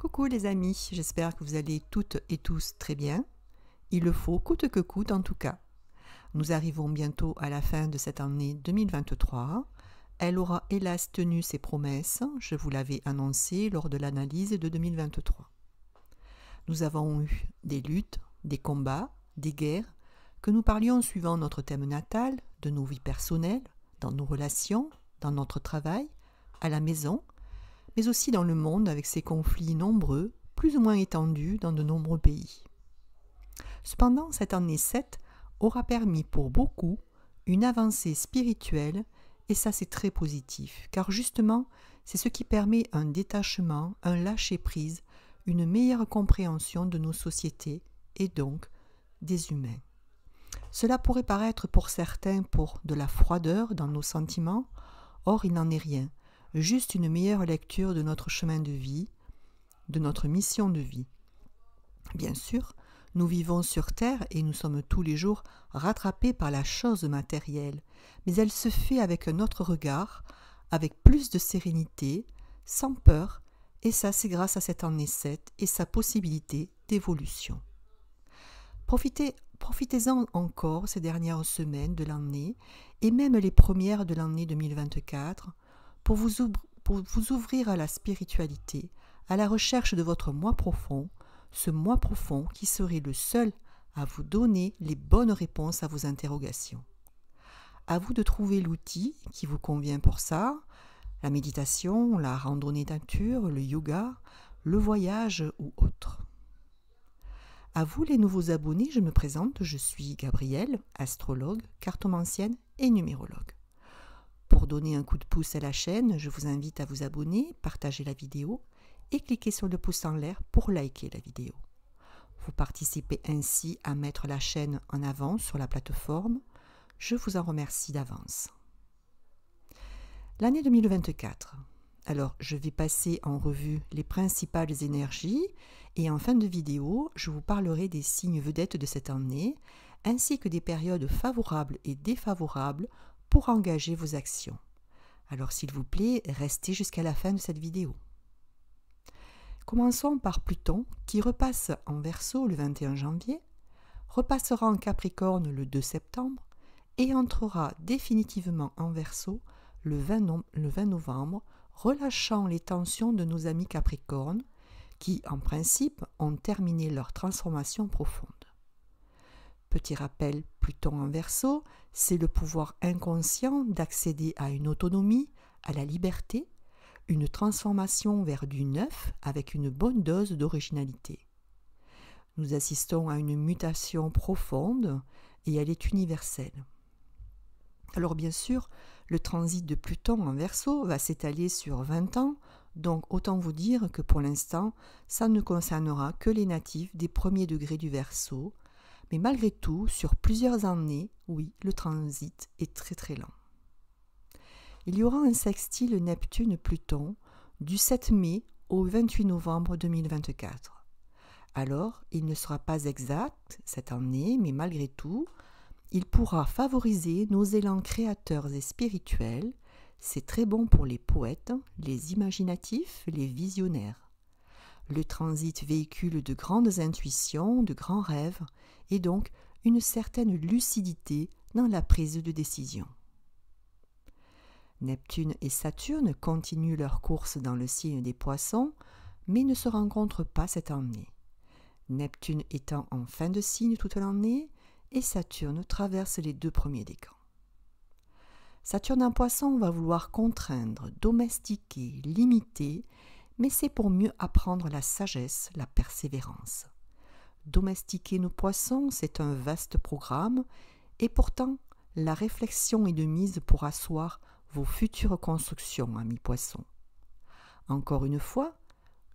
Coucou les amis, j'espère que vous allez toutes et tous très bien. Il le faut coûte que coûte en tout cas. Nous arrivons bientôt à la fin de cette année 2023. Elle aura hélas tenu ses promesses, je vous l'avais annoncé lors de l'analyse de 2023. Nous avons eu des luttes, des combats, des guerres, que nous parlions suivant notre thème natal, de nos vies personnelles, dans nos relations, dans notre travail, à la maison, mais aussi dans le monde avec ses conflits nombreux, plus ou moins étendus dans de nombreux pays. Cependant, cette année 7 aura permis pour beaucoup une avancée spirituelle, et ça c'est très positif, car justement, c'est ce qui permet un détachement, un lâcher-prise, une meilleure compréhension de nos sociétés et donc des humains. Cela pourrait paraître pour certains pour de la froideur dans nos sentiments, or il n'en est rien. Juste une meilleure lecture de notre chemin de vie, de notre mission de vie. Bien sûr, nous vivons sur Terre et nous sommes tous les jours rattrapés par la chose matérielle, mais elle se fait avec un autre regard, avec plus de sérénité, sans peur, et ça c'est grâce à cette année 7 et sa possibilité d'évolution. Profitez-en encore ces dernières semaines de l'année et même les premières de l'année 2024 pour vous ouvrir à la spiritualité, à la recherche de votre moi profond, ce moi profond qui serait le seul à vous donner les bonnes réponses à vos interrogations. À vous de trouver l'outil qui vous convient pour ça, la méditation, la randonnée nature, le yoga, le voyage ou autre. À vous les nouveaux abonnés, je me présente, je suis Gabrielle, astrologue, cartomancienne et numérologue. Pour donner un coup de pouce à la chaîne, je vous invite à vous abonner, partager la vidéo et cliquer sur le pouce en l'air pour liker la vidéo. Vous participez ainsi à mettre la chaîne en avant sur la plateforme. Je vous en remercie d'avance. L'année 2024. Alors, je vais passer en revue les principales énergies et en fin de vidéo, je vous parlerai des signes vedettes de cette année ainsi que des périodes favorables et défavorables pour engager vos actions. Alors s'il vous plaît, restez jusqu'à la fin de cette vidéo. Commençons par Pluton qui repasse en Verseau le 21 janvier, repassera en Capricorne le 2 septembre et entrera définitivement en Verseau le 20 novembre, relâchant les tensions de nos amis Capricornes qui, en principe, ont terminé leur transformation profonde. Petit rappel, Pluton en Verseau, c'est le pouvoir inconscient d'accéder à une autonomie, à la liberté, une transformation vers du neuf avec une bonne dose d'originalité. Nous assistons à une mutation profonde et elle est universelle. Alors bien sûr, le transit de Pluton en Verseau va s'étaler sur 20 ans, donc autant vous dire que pour l'instant, ça ne concernera que les natifs des premiers degrés du Verseau, mais malgré tout, sur plusieurs années, oui, le transit est très très lent. Il y aura un sextile Neptune-Pluton du 7 mai au 28 novembre 2024. Alors, il ne sera pas exact cette année, mais malgré tout, il pourra favoriser nos élans créateurs et spirituels. C'est très bon pour les poètes, les imaginatifs, les visionnaires. Le transit véhicule de grandes intuitions, de grands rêves et donc une certaine lucidité dans la prise de décision. Neptune et Saturne continuent leur course dans le signe des Poissons, mais ne se rencontrent pas cette année. Neptune étant en fin de signe toute l'année et Saturne traverse les deux premiers décans. Saturne en Poisson va vouloir contraindre, domestiquer, limiter, mais c'est pour mieux apprendre la sagesse, la persévérance. Domestiquer nos poissons, c'est un vaste programme, et pourtant, la réflexion est de mise pour asseoir vos futures constructions, amis poissons. Encore une fois,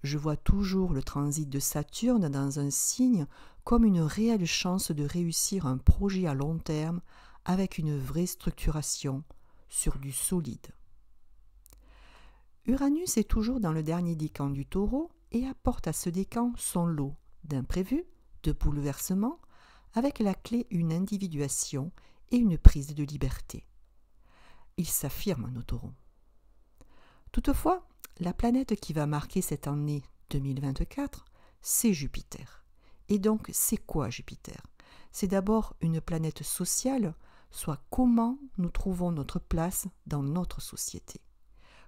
je vois toujours le transit de Saturne dans un signe comme une réelle chance de réussir un projet à long terme avec une vraie structuration sur du solide. Uranus est toujours dans le dernier décan du Taureau et apporte à ce décan son lot d'imprévus, de bouleversements, avec la clé une individuation et une prise de liberté. Il s'affirme, nos taureaux. Toutefois, la planète qui va marquer cette année 2024, c'est Jupiter. Et donc, c'est quoi Jupiter? C'est d'abord une planète sociale, soit comment nous trouvons notre place dans notre société.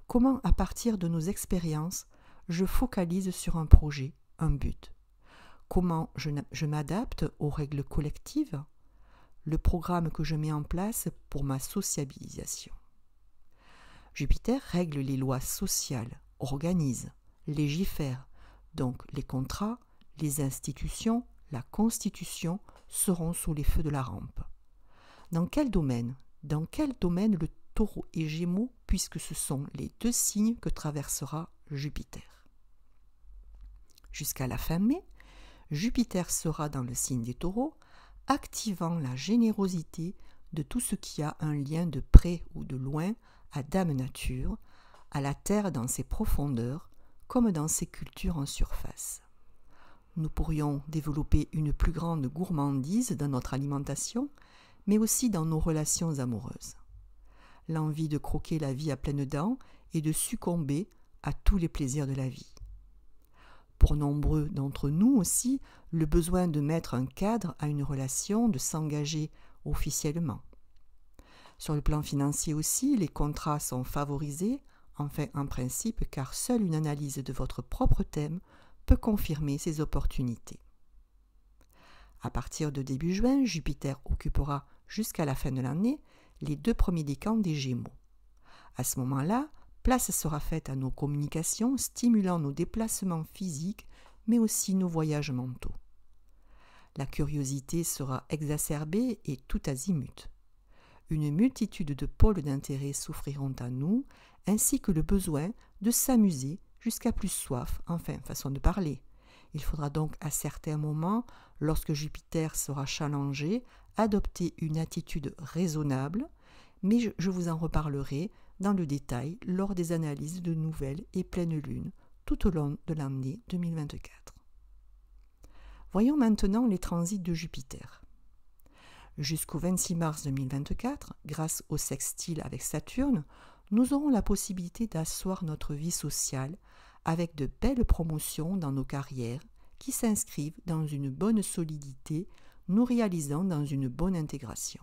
Comment, à partir de nos expériences, je focalise sur un projet, un but. Comment je m'adapte aux règles collectives, le programme que je mets en place pour ma sociabilisation. Jupiter règle les lois sociales, organise, légifère, donc les contrats, les institutions, la constitution seront sous les feux de la rampe. Dans quel domaine? Dans quel domaine le Taureau et Gémeaux, puisque ce sont les deux signes que traversera Jupiter. Jusqu'à la fin mai, Jupiter sera dans le signe des Taureaux, activant la générosité de tout ce qui a un lien de près ou de loin à Dame Nature, à la Terre dans ses profondeurs, comme dans ses cultures en surface. Nous pourrions développer une plus grande gourmandise dans notre alimentation, mais aussi dans nos relations amoureuses. L'envie de croquer la vie à pleines dents et de succomber à tous les plaisirs de la vie. Pour nombreux d'entre nous aussi, le besoin de mettre un cadre à une relation, de s'engager officiellement. Sur le plan financier aussi, les contrats sont favorisés, enfin en principe, car seule une analyse de votre propre thème peut confirmer ces opportunités. À partir de début juin, Jupiter occupera jusqu'à la fin de l'année les 2 premiers décans des Gémeaux. À ce moment-là, place sera faite à nos communications, stimulant nos déplacements physiques, mais aussi nos voyages mentaux. La curiosité sera exacerbée et tout azimut. Une multitude de pôles d'intérêt s'offriront à nous, ainsi que le besoin de s'amuser jusqu'à plus soif, enfin, façon de parler. Il faudra donc à certains moments, lorsque Jupiter sera challengé, adopter une attitude raisonnable, mais je vous en reparlerai dans le détail lors des analyses de nouvelles et pleines lunes tout au long de l'année 2024. Voyons maintenant les transits de Jupiter. Jusqu'au 26 mars 2024, grâce au sextile avec Saturne, nous aurons la possibilité d'asseoir notre vie sociale avec de belles promotions dans nos carrières qui s'inscrivent dans une bonne solidité, nous réalisant dans une bonne intégration.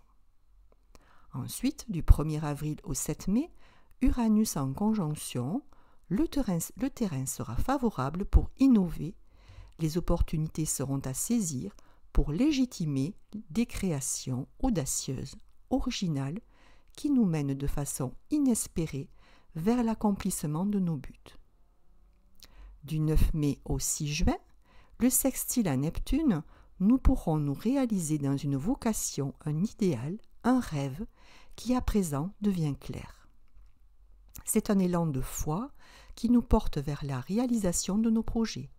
Ensuite, du 1er avril au 7 mai, Uranus en conjonction, le terrain sera favorable pour innover, les opportunités seront à saisir pour légitimer des créations audacieuses, originales, qui nous mènent de façon inespérée vers l'accomplissement de nos buts. Du 9 mai au 6 juin, le sextile à Neptune, nous pourrons nous réaliser dans une vocation, un idéal, un rêve qui à présent devient clair. C'est un élan de foi qui nous porte vers la réalisation de nos projets.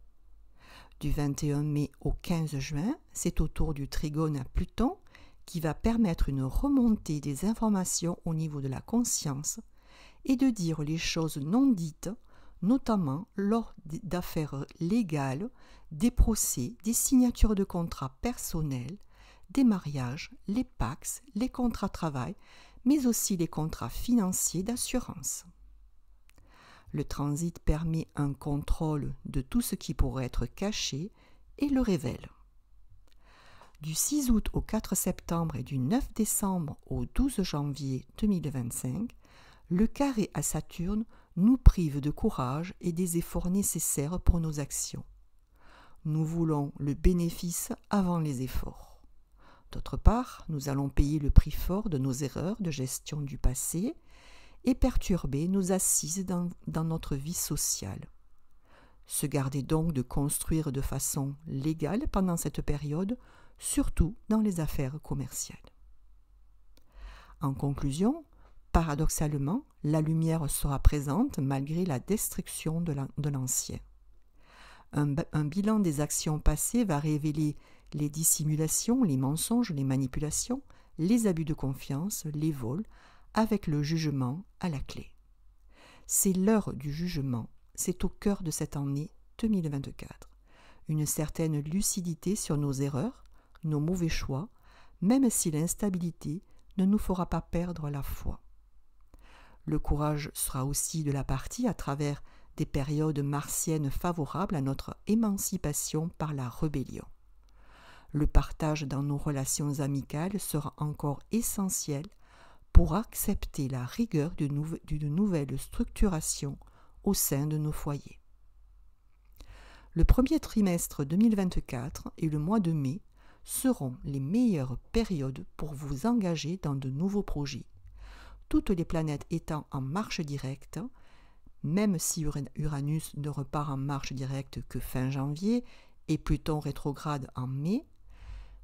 Du 21 mai au 15 juin, c'est au tour du trigone à Pluton qui va permettre une remontée des informations au niveau de la conscience et de dire les choses non dites, notamment lors d'affaires légales, des procès, des signatures de contrats personnels, des mariages, les pax, les contrats de travail, mais aussi les contrats financiers d'assurance. Le transit permet un contrôle de tout ce qui pourrait être caché et le révèle. Du 6 août au 4 septembre et du 9 décembre au 12 janvier 2025, le carré à Saturne nous prive de courage et des efforts nécessaires pour nos actions. Nous voulons le bénéfice avant les efforts. D'autre part, nous allons payer le prix fort de nos erreurs de gestion du passé et perturber nos assises dans notre vie sociale. Se garder donc de construire de façon légale pendant cette période, surtout dans les affaires commerciales. En conclusion, paradoxalement, la lumière sera présente malgré la destruction de l'ancien. Un bilan des actions passées va révéler les dissimulations, les mensonges, les manipulations, les abus de confiance, les vols, avec le jugement à la clé. C'est l'heure du jugement, c'est au cœur de cette année 2024. Une certaine lucidité sur nos erreurs, nos mauvais choix, même si l'instabilité ne nous fera pas perdre la foi. Le courage sera aussi de la partie à travers des périodes martiennes favorables à notre émancipation par la rébellion. Le partage dans nos relations amicales sera encore essentiel pour accepter la rigueur d'une nouvelle structuration au sein de nos foyers. Le premier trimestre 2024 et le mois de mai seront les meilleures périodes pour vous engager dans de nouveaux projets, toutes les planètes étant en marche directe, même si Uranus ne repart en marche directe que fin janvier et Pluton rétrograde en mai.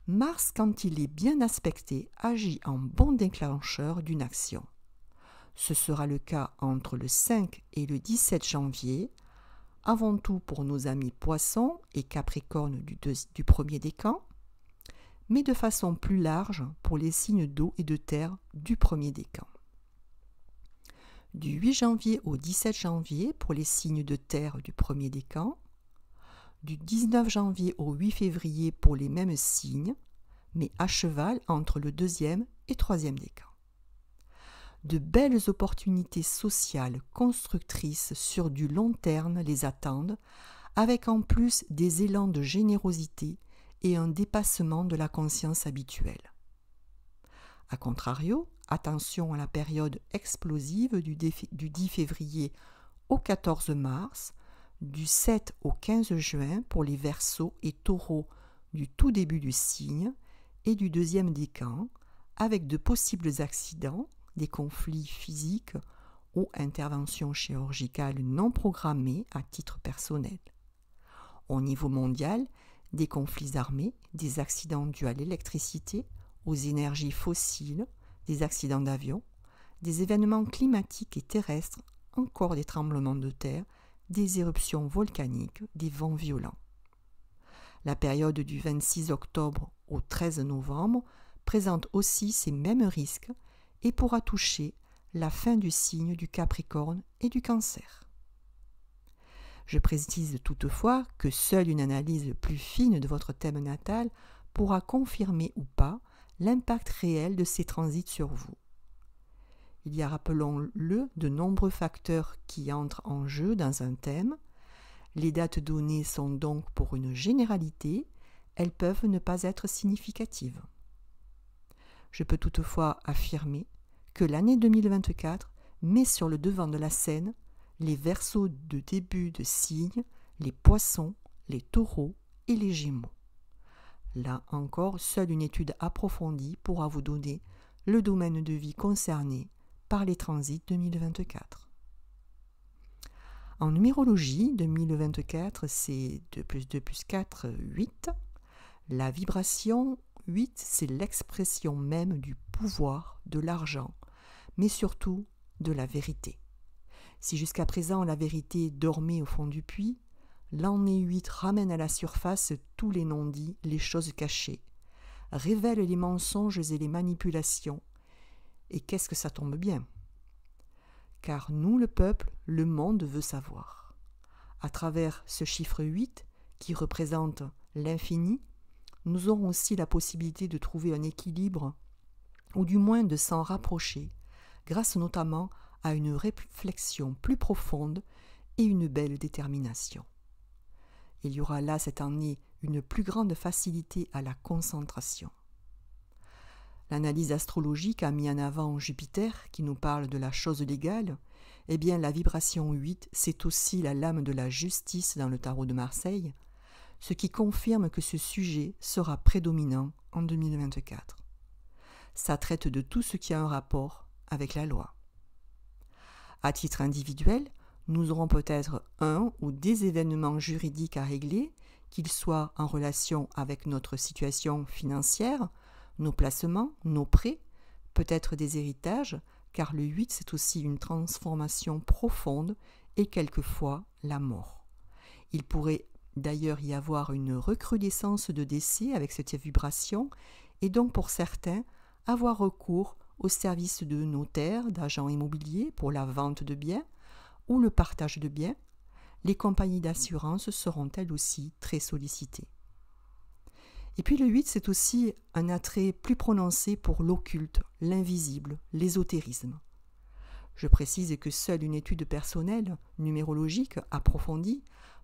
Mars, quand il est bien aspecté, agit en bon déclencheur d'une action. Ce sera le cas entre le 5 et le 17 janvier, avant tout pour nos amis Poissons et Capricorne du premier décan, mais de façon plus large pour les signes d'eau et de terre du premier décan. Du 8 janvier au 17 janvier pour les signes de terre du premier décan, du 19 janvier au 8 février pour les mêmes signes, mais à cheval entre le deuxième et troisième décan. De belles opportunités sociales constructrices sur du long terme les attendent, avec en plus des élans de générosité et un dépassement de la conscience habituelle. A contrario, attention à la période explosive du 10 février au 14 mars, du 7 au 15 juin pour les Verseaux et Taureaux du tout début du signe et du deuxième décan, avec de possibles accidents, des conflits physiques ou interventions chirurgicales non programmées à titre personnel. Au niveau mondial, des conflits armés, des accidents dus à l'électricité, aux énergies fossiles, des accidents d'avion, des événements climatiques et terrestres, encore des tremblements de terre, des éruptions volcaniques, des vents violents. La période du 26 octobre au 13 novembre présente aussi ces mêmes risques et pourra toucher la fin du signe du Capricorne et du Cancer. Je précise toutefois que seule une analyse plus fine de votre thème natal pourra confirmer ou pas l'impact réel de ces transits sur vous. Il y a, rappelons-le, de nombreux facteurs qui entrent en jeu dans un thème. Les dates données sont donc pour une généralité, elles peuvent ne pas être significatives. Je peux toutefois affirmer que l'année 2024 met sur le devant de la scène les Verseaux de début de signe, les Poissons, les Taureaux et les Gémeaux. Là encore, seule une étude approfondie pourra vous donner le domaine de vie concerné par les transits 2024. En numérologie, 2024, c'est 2 plus 2 plus 4, 8. La vibration 8, c'est l'expression même du pouvoir, de l'argent, mais surtout de la vérité. Si jusqu'à présent la vérité dormait au fond du puits, l'année 8 ramène à la surface tous les non-dits, les choses cachées, révèle les mensonges et les manipulations. Et qu'est-ce que ça tombe bien? Car nous, le peuple, le monde veut savoir. À travers ce chiffre 8, qui représente l'infini, nous aurons aussi la possibilité de trouver un équilibre, ou du moins de s'en rapprocher, grâce notamment à une réflexion plus profonde et une belle détermination. Il y aura là cette année une plus grande facilité à la concentration. L'analyse astrologique a mis en avant Jupiter, qui nous parle de la chose légale. Eh bien, la vibration 8, c'est aussi la lame de la justice dans le tarot de Marseille, ce qui confirme que ce sujet sera prédominant en 2024. Ça traite de tout ce qui a un rapport avec la loi. À titre individuel, nous aurons peut-être un ou des événements juridiques à régler, qu'ils soient en relation avec notre situation financière, nos placements, nos prêts, peut-être des héritages, car le 8 c'est aussi une transformation profonde et quelquefois la mort. Il pourrait d'ailleurs y avoir une recrudescence de décès avec cette vibration et donc pour certains avoir recours aux services de notaires, d'agents immobiliers pour la vente de biens ou le partage de biens. Les compagnies d'assurance seront elles aussi très sollicitées. Et puis le 8, c'est aussi un attrait plus prononcé pour l'occulte, l'invisible, l'ésotérisme. Je précise que seule une étude personnelle, numérologique, approfondie,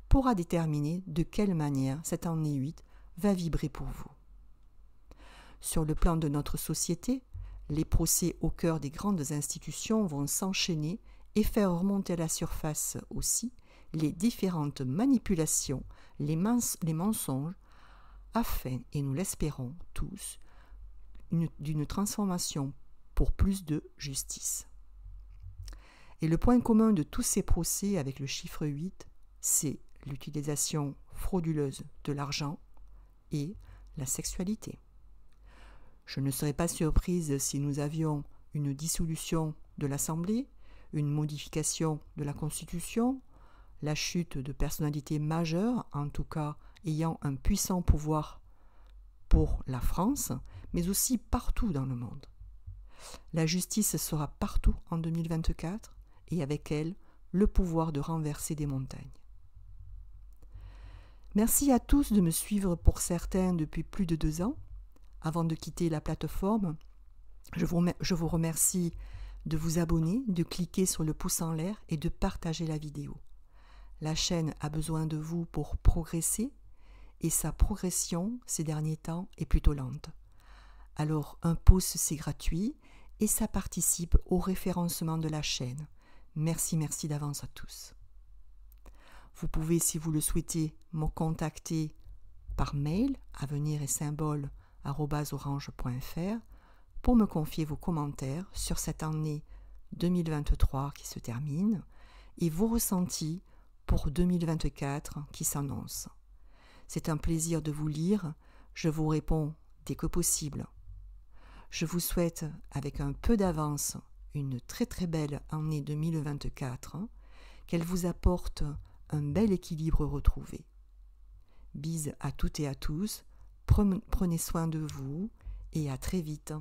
pourra déterminer de quelle manière cette année 8 va vibrer pour vous. Sur le plan de notre société, les procès au cœur des grandes institutions vont s'enchaîner et faire remonter à la surface aussi les différentes manipulations, les mensonges, afin, et nous l'espérons tous, d'une transformation pour plus de justice. Et le point commun de tous ces procès avec le chiffre 8, c'est l'utilisation frauduleuse de l'argent et la sexualité. Je ne serais pas surprise si nous avions une dissolution de l'Assemblée, une modification de la Constitution, la chute de personnalités majeures, en tout cas ayant un puissant pouvoir pour la France, mais aussi partout dans le monde. La justice sera partout en 2024 et avec elle, le pouvoir de renverser des montagnes. Merci à tous de me suivre pour certains depuis plus de 2 ans. Avant de quitter la plateforme, je vous remercie de vous abonner, de cliquer sur le pouce en l'air et de partager la vidéo. La chaîne a besoin de vous pour progresser et sa progression ces derniers temps est plutôt lente. Alors un pouce c'est gratuit et ça participe au référencement de la chaîne. Merci d'avance à tous. Vous pouvez, si vous le souhaitez, me contacter par mail avenir-et-symbole@orange.fr pour me confier vos commentaires sur cette année 2023 qui se termine et vos ressentis pour 2024 qui s'annonce. C'est un plaisir de vous lire, je vous réponds dès que possible. Je vous souhaite, avec un peu d'avance, une très belle année 2024, qu'elle vous apporte un bel équilibre retrouvé. Bise à toutes et à tous, prenez soin de vous et à très vite.